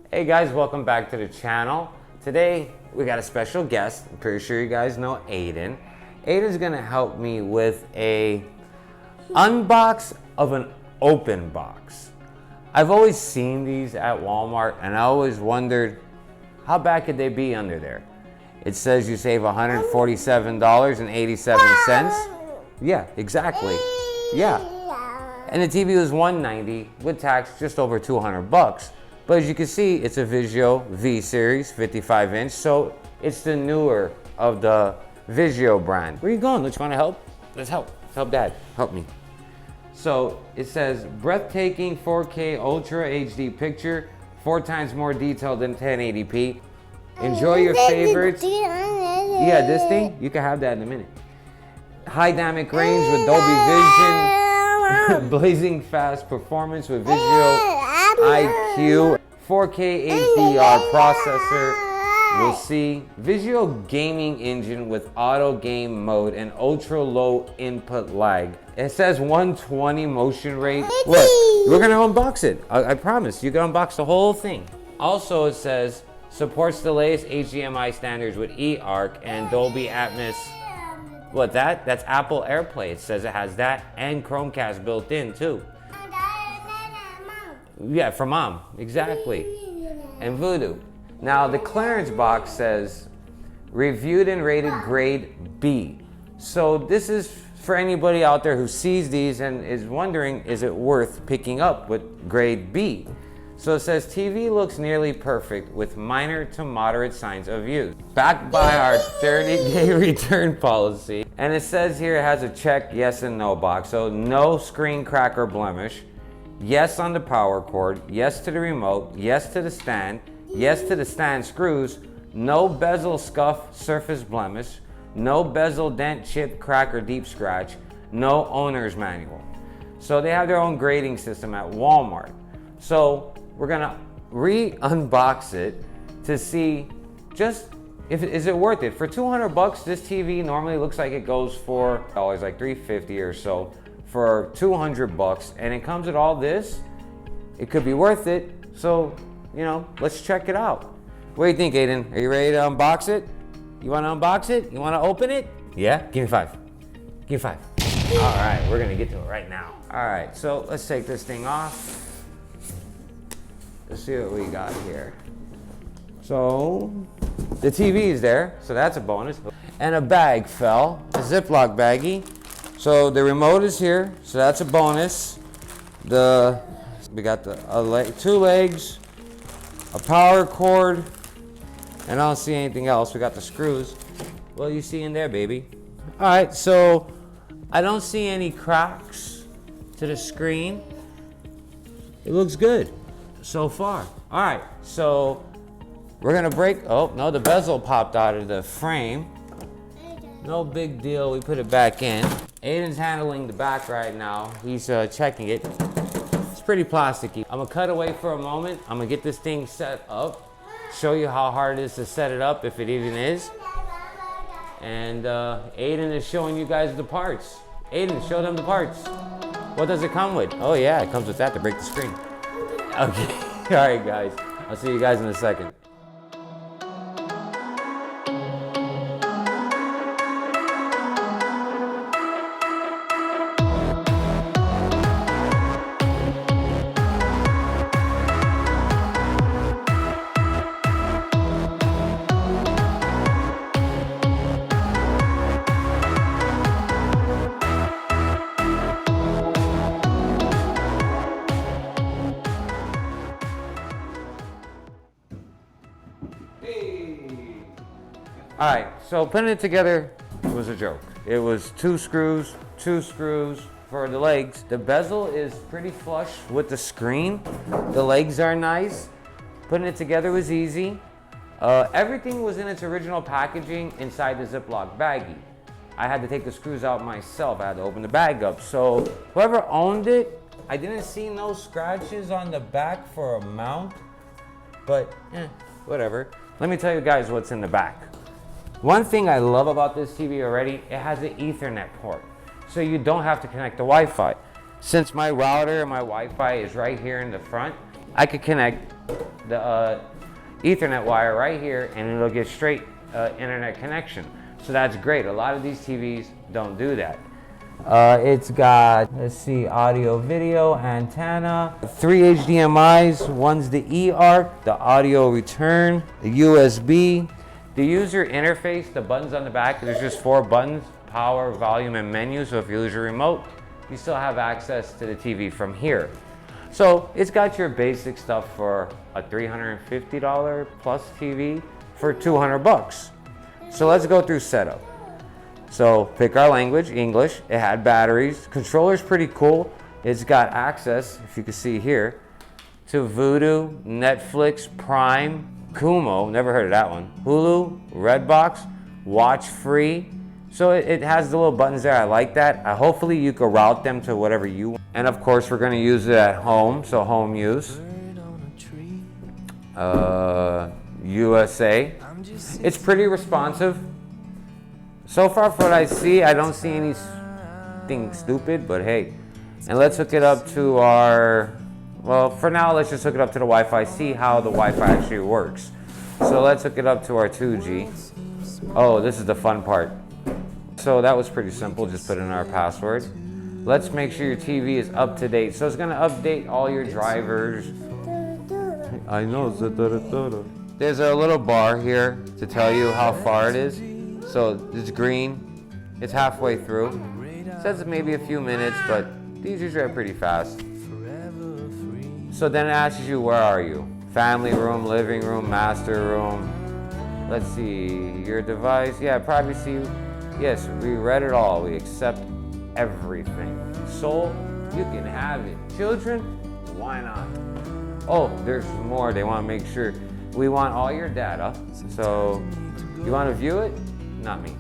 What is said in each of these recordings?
Hey guys, welcome back to the channel. Today we got a special guest. I'm pretty sure you guys know Aiden. Aiden's gonna help me with a unbox of an open box. I've always seen these at Walmart and I always wondered how bad could they be under there. It says you save $147.87. Yeah, exactly. Yeah. And the TV was $190 with tax, just over 200 bucks. But as you can see, it's a Vizio V-series 55-inch, so it's the newer of the Vizio brand. Where are you going? Don't you want to help? Let's help. Help Dad. Help me. So it says breathtaking 4K Ultra HD picture, 4 times more detailed than 1080p. Enjoy your favorites. Yeah, this thing, you can have that in a minute. High dynamic range with Dolby Vision, blazing fast performance with Vizio IQ, 4K HDR processor. We'll see Vizio gaming engine with auto game mode and ultra low input lag. It says 120 motion rate. Look, we're gonna unbox it. I promise you can unbox the whole thing. Also, it says supports the latest HDMI standards with eARC and Dolby Atmos. What that? That's Apple AirPlay. It says it has that and Chromecast built in too. Yeah, for mom, exactly. And Voodoo. Now the clearance box says reviewed and rated grade B. So this is for anybody out there who sees these and is wondering, is it worth picking up with grade B? So it says TV looks nearly perfect with minor to moderate signs of use. Backed by our 30-day return policy. And it says here it has a check yes and no box. So no screen crack or blemish. Yes on the power cord, yes to the remote, yes to the stand, yes to the stand screws, no bezel scuff, surface blemish, no bezel dent, chip, crack, or deep scratch, no owner's manual. So they have their own grading system at Walmart. So we're gonna re-unbox it to see just is it worth it. For 200 bucks, this TV normally looks like it goes for like $350 or so. For 200 bucks, and it comes with all this, it could be worth it. So, you know, let's check it out. What do you think, Aiden? Are you ready to unbox it? You want to unbox it? You want to open it? Yeah? Give me 5. Give me 5. All right, we're going to get to it right now. All right, so let's take this thing off. Let's see what we got here. So, the TV is there, so that's a bonus. And a bag fell, a Ziploc baggie. So the remote is here, so that's a bonus. We got the 2 legs, a power cord, and I don't see anything else. We got the screws. Well, you see in there, baby. All right, so I don't see any cracks to the screen. It looks good so far. All right, so we're gonna break. Oh no, the bezel popped out of the frame. No big deal, we put it back in. Aiden's handling the back right now. He's checking it. It's pretty plasticky. I'm gonna cut away for a moment. I'm gonna get this thing set up, show you how hard it is to set it up, if it even is. And Aiden is showing you guys the parts. Aiden, show them the parts. What does it come with? Oh yeah, it comes with that to break the screen. Okay, all right guys. I'll see you guys in a second. All right, so putting it together was a joke. It was 2 screws for the legs. The bezel is pretty flush with the screen. The legs are nice. Putting it together was easy. Everything was in its original packaging inside the Ziploc baggie. I had to take the screws out myself. I had to open the bag up. So whoever owned it, I didn't see no scratches on the back for a mount, but whatever. Let me tell you guys what's in the back. One thing I love about this TV already, it has an Ethernet port. So you don't have to connect the Wi-Fi. Since my router and my Wi-Fi is right here in the front, I could connect the Ethernet wire right here and it'll get straight internet connection. So that's great. A lot of these TVs don't do that. It's got, let's see, audio video antenna, 3 HDMIs, one's the eARC, the audio return, the USB. The user interface, the buttons on the back, there's just 4 buttons, power, volume, and menu. So if you lose your remote, you still have access to the TV from here. So it's got your basic stuff for a $350 plus TV for 200 bucks. So let's go through setup. So pick our language, English. It had batteries. Controller's pretty cool. It's got access, if you can see here, to Vudu, Netflix, Prime, Kumo, never heard of that one, Hulu, Redbox, Watch Free. So it has the little buttons there. I like that. Hopefully you can route them to whatever you want. And of course we're going to use it at home, so home use. USA. It's pretty responsive. So far from what I see, I don't see anything stupid, but hey. And let's hook it up to our, well, for now, let's just hook it up to the Wi-Fi, see how the Wi-Fi actually works. So let's hook it up to our 2G. Oh, this is the fun part. So that was pretty simple, just put in our password. Let's make sure your TV is up to date. So it's gonna update all your drivers. I know. There's a little bar here to tell you how far it is. So it's green, it's halfway through. It says maybe a few minutes, but these usually are pretty fast. So then it asks you, where are you? Family room, living room, master room. Let's see, your device. Yeah, privacy. Yes, we read it all. We accept everything. Soul, you can have it. Children, why not? Oh, there's more. They want to make sure. We want all your data. So you want to view it? Not me.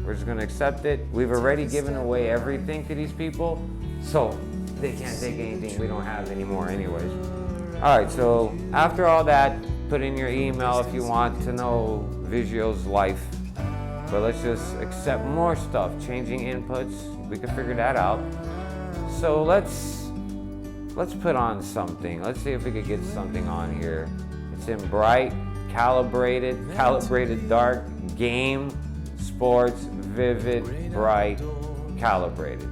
We're just going to accept it. We've already given away everything to these people, so they can't take anything we don't have anymore anyways. All right, so after all that, put in your email if you want to know Vizio's life. But let's just accept more stuff, changing inputs. We can figure that out. So let's put on something. Let's see if we could get something on here. It's in bright, calibrated dark, game, sports, vivid, bright, calibrated.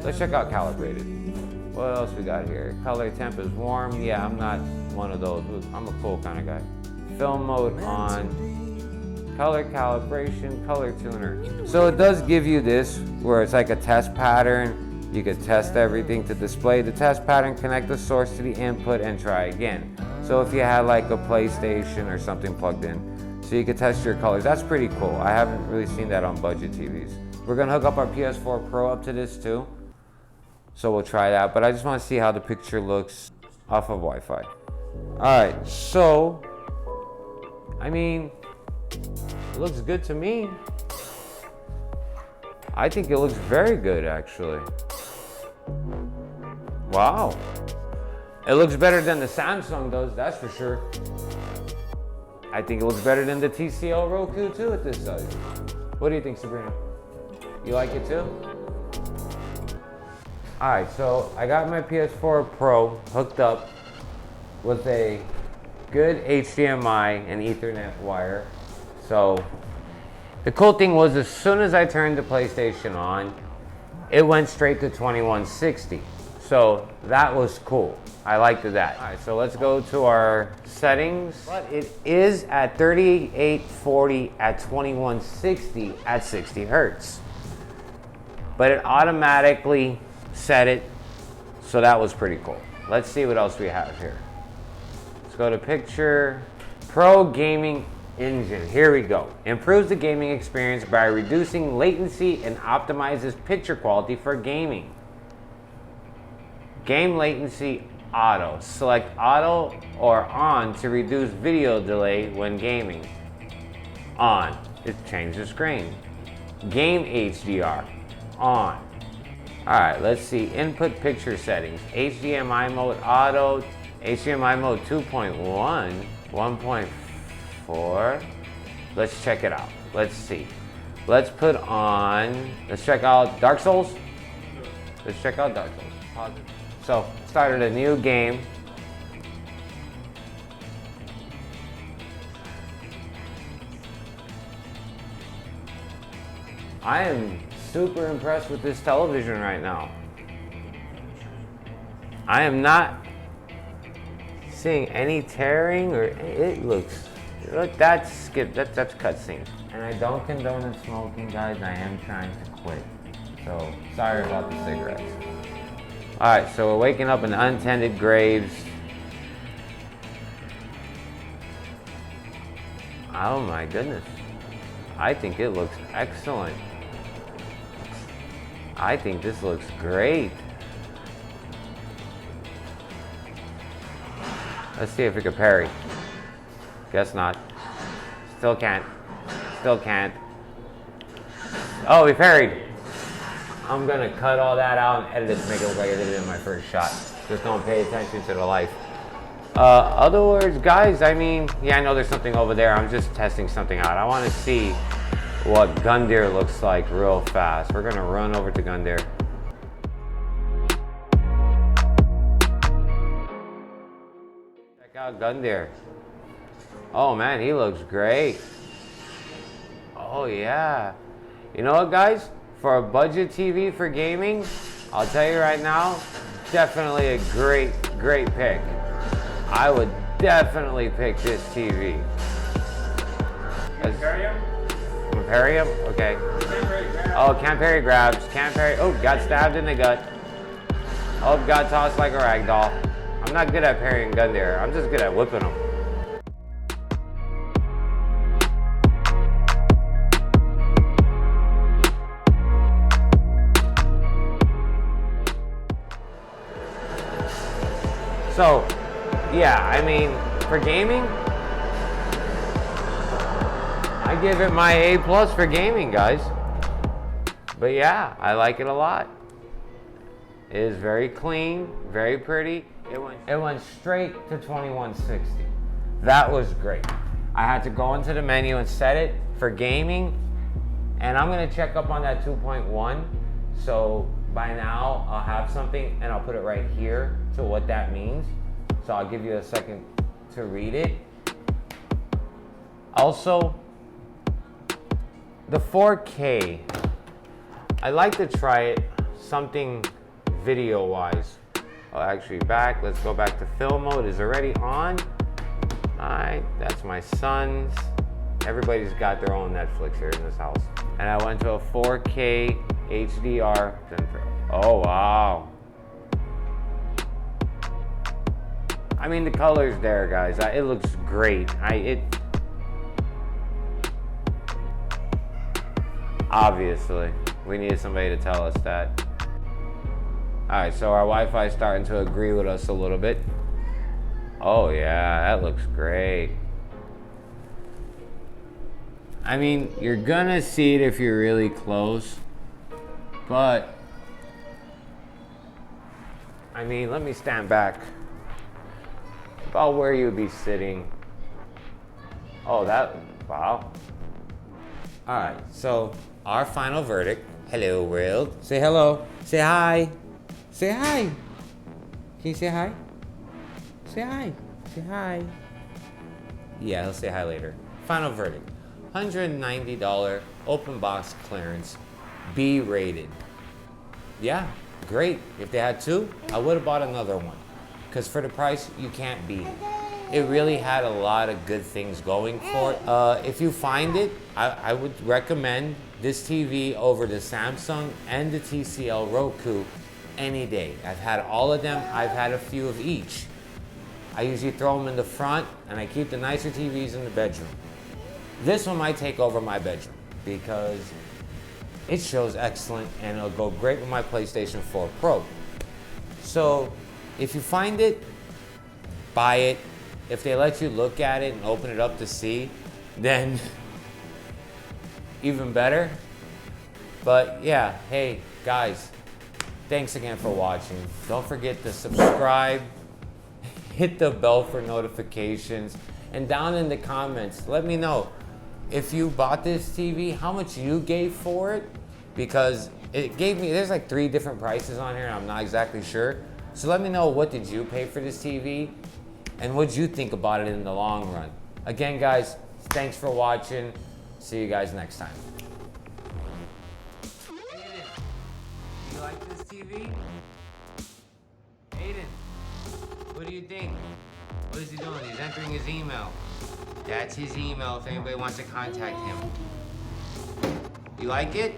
Let's check out calibrated. What else we got here? Color temp is warm. Yeah, I'm not one of those. I'm a cool kind of guy. Film mode on. Color calibration, color tuner. So it does give you this, where it's like a test pattern. You can test everything to display the test pattern, connect the source to the input, and try again. So if you had like a PlayStation or something plugged in, so you can test your colors. That's pretty cool. I haven't really seen that on budget TVs. We're gonna hook up our PS4 Pro up to this too. So we'll try that, but I just wanna see how the picture looks off of Wi-Fi. All right, so, I mean, it looks good to me. I think it looks very good, actually. Wow. It looks better than the Samsung does, that's for sure. I think it looks better than the TCL Roku too at this size. What do you think, Sabrina? You like it too? All right, so I got my PS4 Pro hooked up with a good HDMI and Ethernet wire. So the cool thing was, as soon as I turned the PlayStation on, it went straight to 2160. So that was cool. I liked that. All right, so let's go to our settings. But it is at 3840 at 2160 at 60 hertz. But it automatically set it, so that was pretty cool. Let's see what else we have here. Let's go to picture. Pro Gaming Engine. Here we go. Improves the gaming experience by reducing latency and optimizes picture quality for gaming. Game latency auto. Select auto or on to reduce video delay when gaming. On. It changes the screen. Game HDR. On. Alright, let's see. Input picture settings. HDMI mode auto. HDMI mode 2.1. 1.4. Let's check it out. Let's see. Let's check out Dark Souls. Let's check out Dark Souls. Pause it. So, started a new game. I am super impressed with this television right now. I am not seeing any tearing, or it looks, look, that's cutscenes. And I don't condone smoking, guys. I am trying to quit. So sorry about the cigarettes. All right, so we're waking up in untended graves. Oh my goodness. I think it looks excellent. I think this looks great. Let's see if we can parry. Guess not. Still can't. Still can't. Oh, we parried. I'm gonna cut all that out and edit it to make it look like I did it in my first shot. Just don't pay attention to the life. Other words, guys, I mean, yeah, I know there's something over there. I'm just testing something out. I wanna see what Gundyr looks like real fast. We're gonna run over to Gundyr. Check out Gundyr. Oh man, he looks great. Oh yeah. You know what, guys? For a budget TV for gaming, I'll tell you right now, definitely a great pick. I would definitely pick this TV. Imperium? Imperium? Okay. Oh, can't parry grabs. Can't parry. Oh, got stabbed in the gut. Oh, got tossed like a rag doll. I'm not good at parrying Gundyr. I'm just good at whipping them. So, yeah, I mean, for gaming, I give it my A+ for gaming, guys. But yeah, I like it a lot. It is very clean, very pretty. It went straight to 2160. That was great. I had to go into the menu and set it for gaming, and I'm gonna check up on that 2.1. So by now I'll have something, and I'll put it right here to what that means. So I'll give you a second to read it. Also, the 4K, I like to try it, something video-wise. Oh, actually let's go back to film mode. Is already on. All right, that's my son's. Everybody's got their own Netflix here in this house. And I went to a 4K HDR. Oh, wow. I mean, the color's there, guys. It looks great. Obviously, we needed somebody to tell us that. All right, so our Wi-Fi is starting to agree with us a little bit. Oh yeah, that looks great. I mean, you're gonna see it if you're really close, but I mean, let me stand back. About where you'd be sitting. Oh, wow. All right, so our final verdict. Hello, world. Say hello. Say hi. Say hi. Can you say hi? Say hi. Say hi. Yeah, he'll say hi later. Final verdict. $190 open box clearance, B rated. Yeah, great. If they had two, I would have bought another one. Because for the price, you can't beat it. It really had a lot of good things going for it. If you find it, I would recommend this TV over the Samsung and the TCL Roku any day. I've had all of them. I've had a few of each. I usually throw them in the front, and I keep the nicer TVs in the bedroom. This one might take over my bedroom because it shows excellent, and it'll go great with my PlayStation 4 Pro. So if you find it, buy it. If they let you look at it and open it up to see, then even better. But yeah, hey guys, thanks again for watching. Don't forget to subscribe, hit the bell for notifications, and down in the comments, let me know, if you bought this TV, how much you gave for it, because it gave me, there's like 3 different prices on here and I'm not exactly sure. So let me know, what did you pay for this TV and what did you think about it in the long run? Again, guys, thanks for watching. See you guys next time. Aiden, you like this TV? Aiden, what do you think? What is he doing? He's entering his email. That's his email if anybody wants to contact him. You like it?